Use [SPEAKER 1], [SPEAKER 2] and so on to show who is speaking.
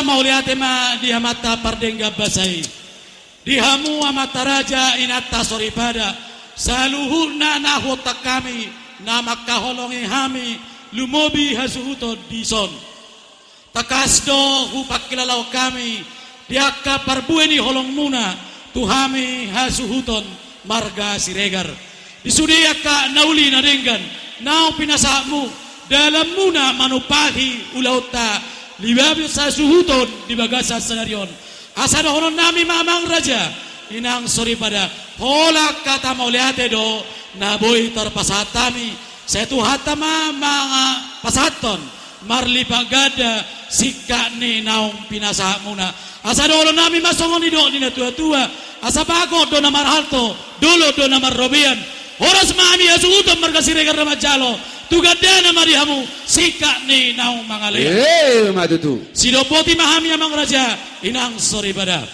[SPEAKER 1] Mauliate ma di hamata pardengga basai dihamu amata raja inata soripada saluhuna nahota kami nama kaholongi hami lumobi hasuhuto dison takasdo hupakilalau kami diaka parbueni holong muna tuhami hasuhuton marga siregar disudiaka nauli nadenggan nau pinasamu dalam muna manupahi ulauta libabi sa suhuton di bagasa senarion asado honon nami mamang raja inang sori pada hola kata mauliate do naboy terpasatami setu hatama mga pasaton marli pagada sikka ni naong pinasa muna asado honon nami masongon do ni tua-tua asabago do namar halto dolo do namar robian oras mami asuhuton marga siregar ramajalo tugadana marihamu sikak ni naung mangalaya
[SPEAKER 2] matutu
[SPEAKER 1] sidopoti mahami amang raja inang sori pada